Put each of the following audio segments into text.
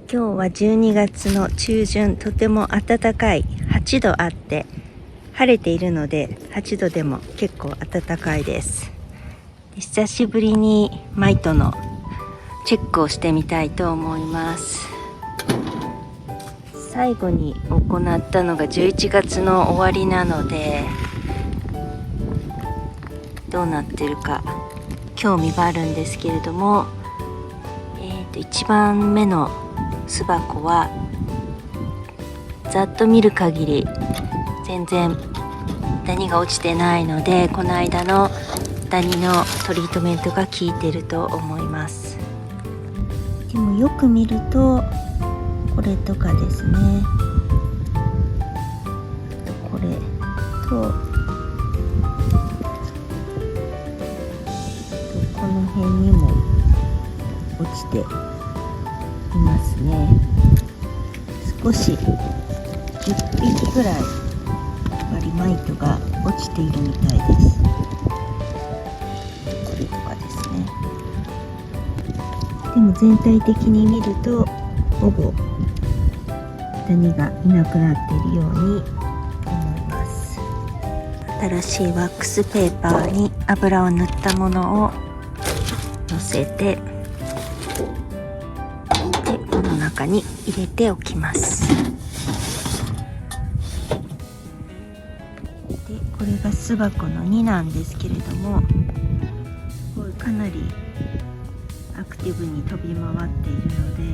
今日は12月の中旬、とても暖かい8度あって晴れているので8度でも結構暖かいです。久しぶりにマイトのチェックをしてみたいと思います。最後に行ったのが11月の終わりなのでどうなってるか興味があるんですけれども、1番目の巣箱はざっと見る限り全然ダニが落ちてないので、この間のダニのトリートメントが効いてると思います。でもよく見るとこれとかですね、これとこの辺にも落ちていますね。少し10匹ぐらいマイトが落ちているみたいです。これとかですね。でも全体的に見るとほぼダニがいなくなっているように思います。新しいワックスペーパーに油を塗ったものをのせて、この中に入れておきます。でこれが巣箱の2なんですけれども、これかなりアクティブに飛び回っているので、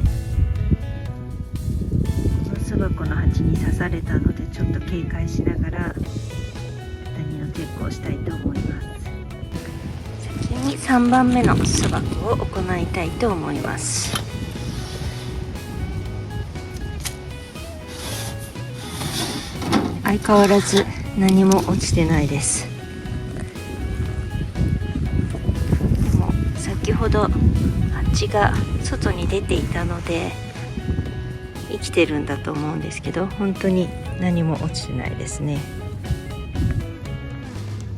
この巣箱の鉢に刺されたのでちょっと警戒しながらダニのチェックをしたいと思います。先に3番目の巣箱を行いたいと思います。相変わらず何も落ちてないです。でも先ほど蜂が外に出ていたので生きてるんだと思うんですけど、本当に何も落ちてないですね。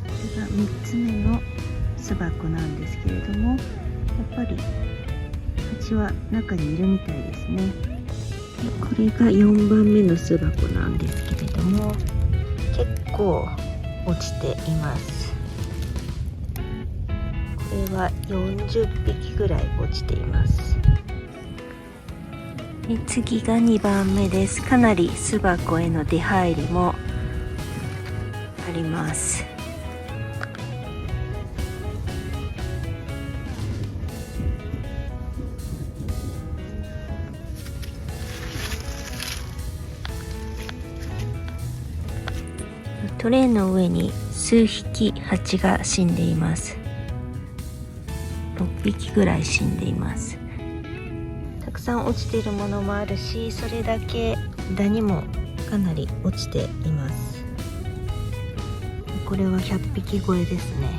これが3つ目の巣箱なんですけれども、やっぱり蜂は中にいるみたいですね。これが4番目の巣箱なんですけれども、結構落ちています。これは40匹ぐらい落ちています。で次が2番目です。かなり巣箱への出入りもあります。トレーの上に数匹蜂が死んでいます。6匹ぐらい死んでいます。たくさん落ちているものもあるし、それだけダニもかなり落ちています。これは100匹超えですね。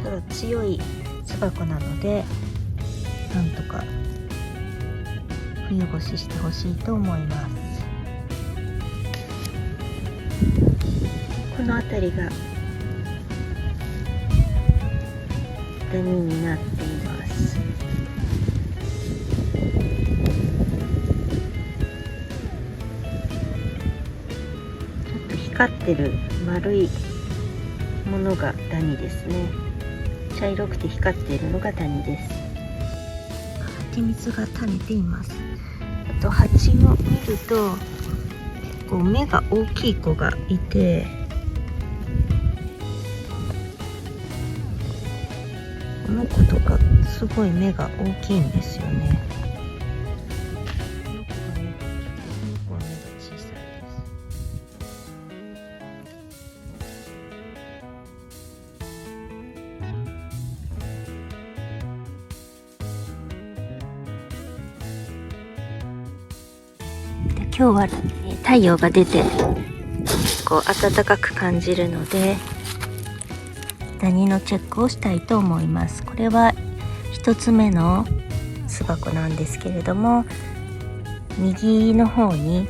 ただ強い巣箱なのでなんとか冬越ししてほしいと思います。この辺りがダニになっています。ちょっと光ってる丸いものがダニですね。茶色くて光っているのがダニです。蜂蜜が垂れています。あと蜂を見るとこう目が大きい子がいて、この子とかすごい目が大きいんですよね。この子は目が小さいです。今日は太陽が出て結構暖かく感じるのでダニのチェックをしたいと思います。これは1つ目の巣箱なんですけれども、右の方にい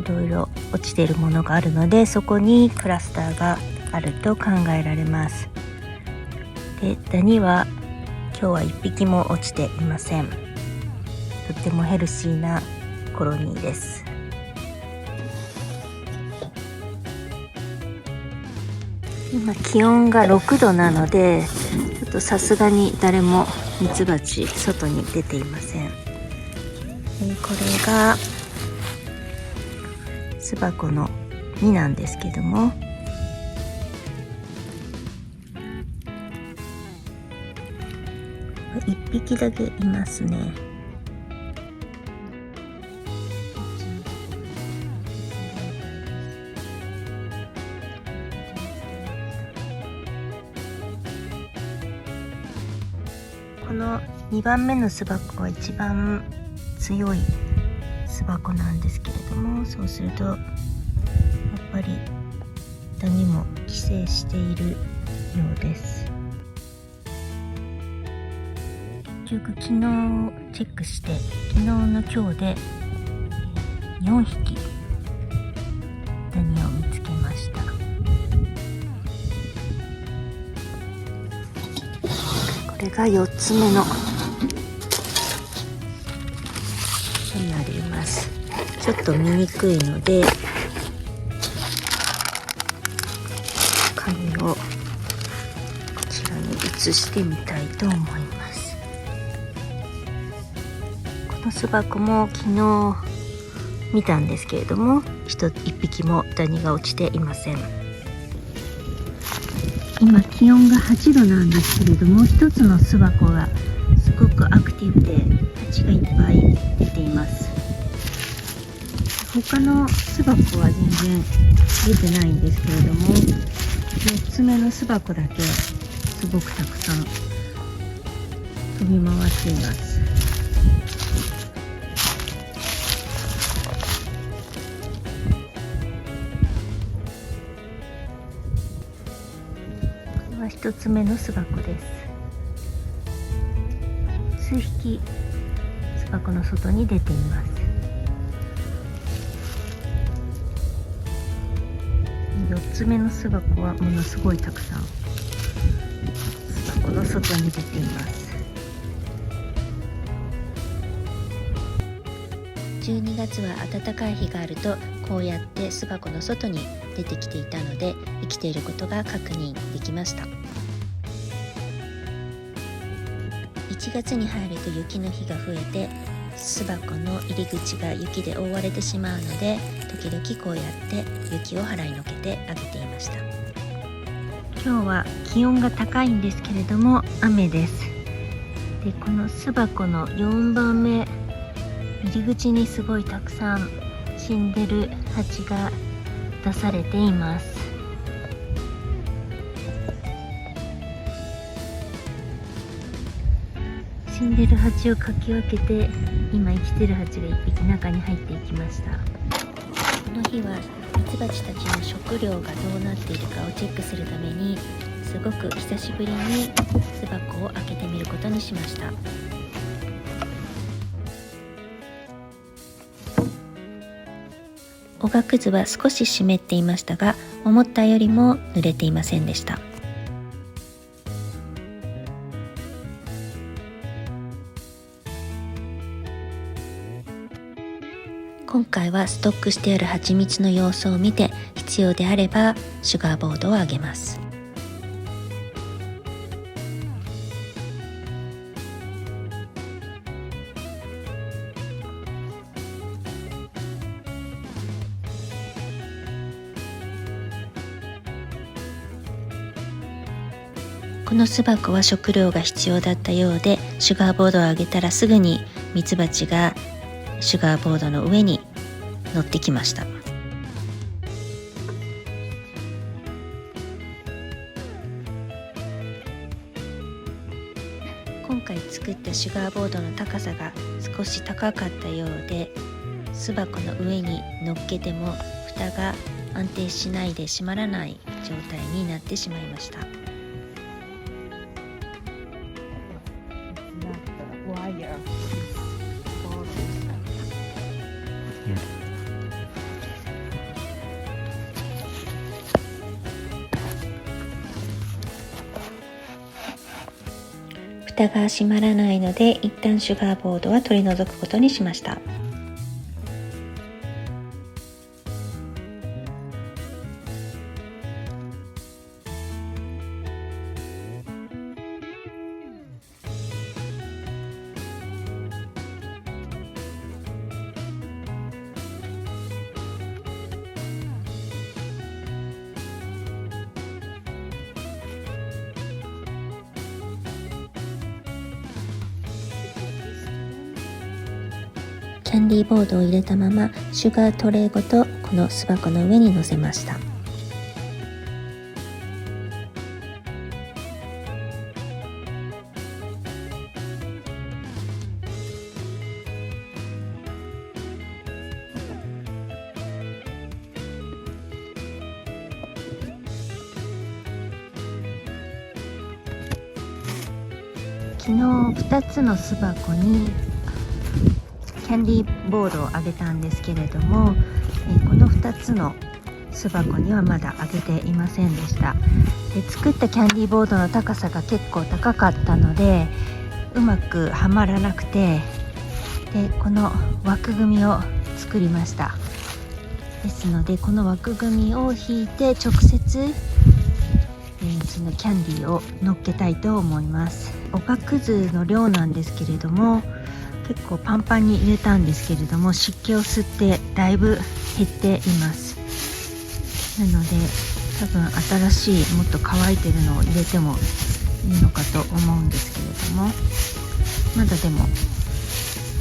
ろいろ落ちているものがあるので、そこにクラスターがあると考えられます。でダニは今日は1匹も落ちていません。とってもヘルシーなコロニーです。今気温が6度なので、ちょっとさすがに誰もミツバチ外に出ていません。これが巣箱の2なんですけども、1匹だけいますね。この2番目の巣箱は一番強い巣箱なんですけれども、そうするとやっぱりダニも寄生しているようです。結局昨日チェックして、昨日の今日で4匹ダニを見つけました。これが4つ目のになります。ちょっと見にくいので紙をこちらに移してみたいと思います。この巣箱も昨日見たんですけれども、1匹もダニが落ちていません。今気温が8度なんですけれども、一つの巣箱がすごくアクティブで蜂がいっぱい出ています。他の巣箱は全然出てないんですけれども、4つ目の巣箱だけすごくたくさん飛び回っています。これは1つ目の巣箱です。数匹巣箱の外に出ています。4つ目の巣箱はものすごいたくさん巣箱の外に出ています。12月は暖かい日があるとこうやって巣箱の外に出てきていたので、生きていることが確認できました。1月に入ると雪の日が増えて、巣箱の入り口が雪で覆われてしまうので、時々こうやって雪を払いのけてあげていました。今日は気温が高いんですけれども雨です。で、この巣箱の4番目入り口にすごいたくさん死んでる蜂が出されています。死んでる蜂をかき分けて、今生きてる蜂が1匹中に入っていきました。この日はミツバチたちの食料がどうなっているかをチェックするために、すごく久しぶりに巣箱を開けてみることにしました。おがくずは少し湿っていましたが、思ったよりも濡れていませんでした。今回はストックしてある蜂蜜の様子を見て、必要であればシュガーボードをあげます。この巣箱は食料が必要だったようで、シュガーボードをあげたらすぐにミツバチがシュガーボードの上に乗ってきました。今回作ったシュガーボードの高さが少し高かったようで、巣箱の上に乗っけても蓋が安定しないで閉まらない状態になってしまいました。2蓋が閉まらないので、一旦シュガーボードは取り除くことにしました。キャンディーボードを入れたままシュガートレイごとこの巣箱の上に乗せました。昨日2つの巣箱にキャンディーボードをあげたんですけれども、この2つの巣箱にはまだあげていませんでした。で、作ったキャンディーボードの高さが結構高かったのでうまくはまらなくて、でこの枠組みを作りました。ですのでこの枠組みを引いて直接そのキャンディーを乗っけたいと思います。おがくずの量なんですけれども、結構パンパンに入れたんですけれども、湿気を吸ってだいぶ減っています。なので多分新しいもっと乾いてるのを入れてもいいのかと思うんですけれども、まだでも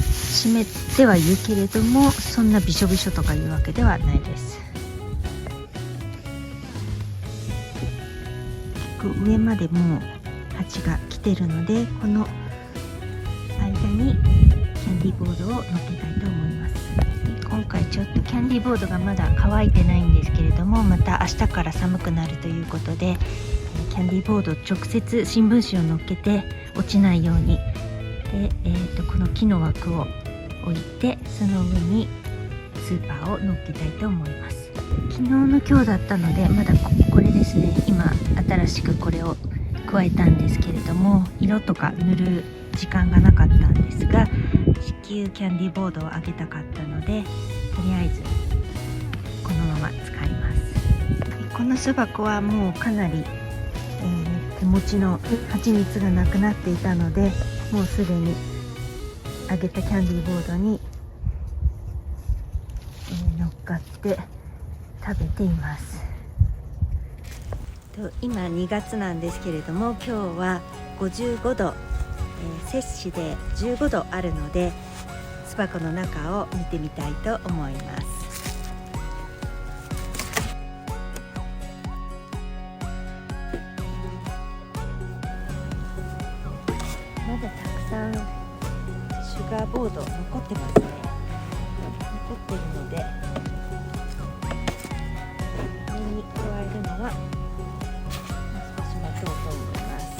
湿ってはいるけれどもそんなびしょびしょとかいうわけではないです。上までもう鉢が来てるので、この間にキャンディーボードを乗っけたいと思います。で、今回ちょっとキャンディーボードがまだ乾いてないんですけれども、また明日から寒くなるということでキャンディーボード直接新聞紙を乗っけて落ちないようにで、この木の枠を置いてその上にスーパーを乗っけたいと思います。昨日の今日だったのでまだこれですね、今新しくこれを加えたんですけれども、色とか塗る時間がなかったんですが、地球キャンディーボードをあげたかったのでとりあえずこのまま使います。この巣箱はもうかなり、手持ちの蜂蜜がなくなっていたので、もうすでにあげたキャンディーボードに、乗っかって食べています。今2月なんですけれども、今日は55度、摂氏で15度あるので巣箱の中を見てみたいと思います。まだたくさんシュガーボード残ってますね。残ってるので上に加えるのは少し待とうと思います。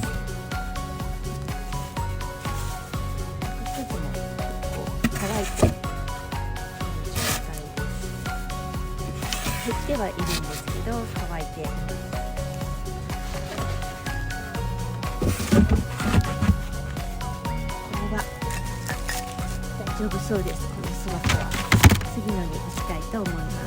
くずも結構乾いている状態です。減ってはいるんですけど乾いています。大丈夫そうです。この巣箱は次のに行きたいと思います。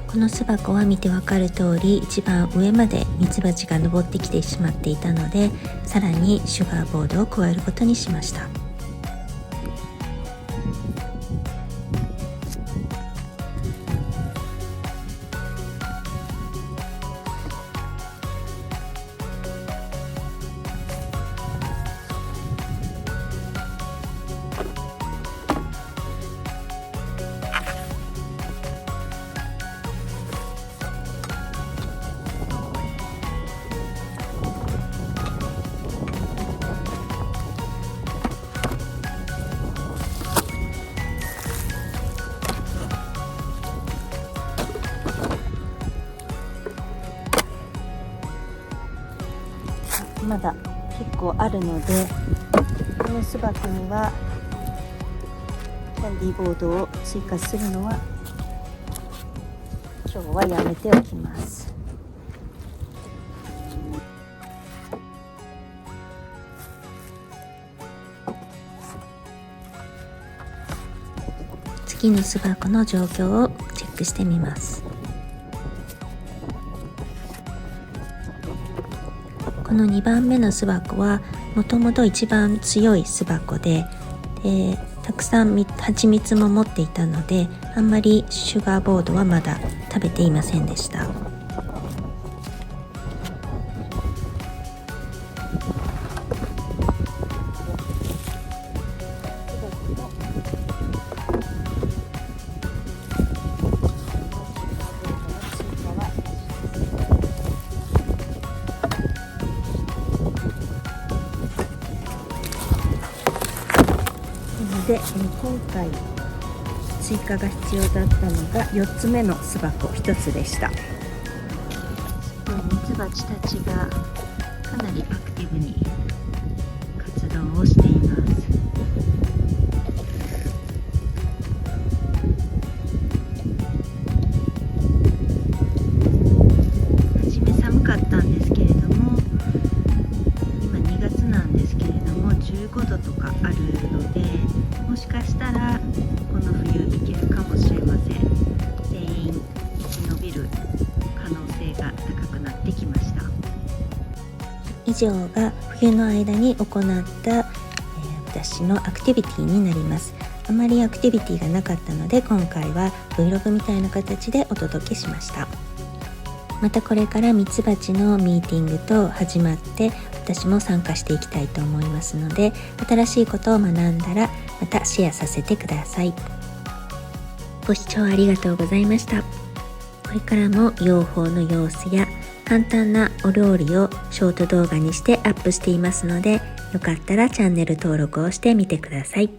この巣箱は見てわかる通り一番上までミツバチが登ってきてしまっていたので、さらにシュガーボードを加えることにしました。まだ結構あるので、この巣箱にはキャンディーボードを追加するのは今日はやめておきます。次の巣箱の状況をチェックしてみます。この2番目の巣箱はもともと一番強い巣箱で、たくさん蜂蜜も持っていたので、あんまりシュガーボードはまだ食べていませんでした。で、今回追加が必要だったのが4つ目の巣箱1つでした。ミツバチたちがかなりアクティブに活動をしています。初め寒かったんですけれども、今2月なんですけれども15度とかあるので、もしかしたらこの冬いけるかもしれません。全員生き延びる可能性が高くなってきました。以上が冬の間に行った、私のアクティビティになります。あまりアクティビティがなかったので、今回は Vlog みたいな形でお届けしました。またこれからミツバチのミーティングと始まって、私も参加していきたいと思いますので、新しいことを学んだらまたシェアさせてください。ご視聴ありがとうございました。これからも養蜂の様子や簡単なお料理をショート動画にしてアップしていますので、よかったらチャンネル登録をしてみてください。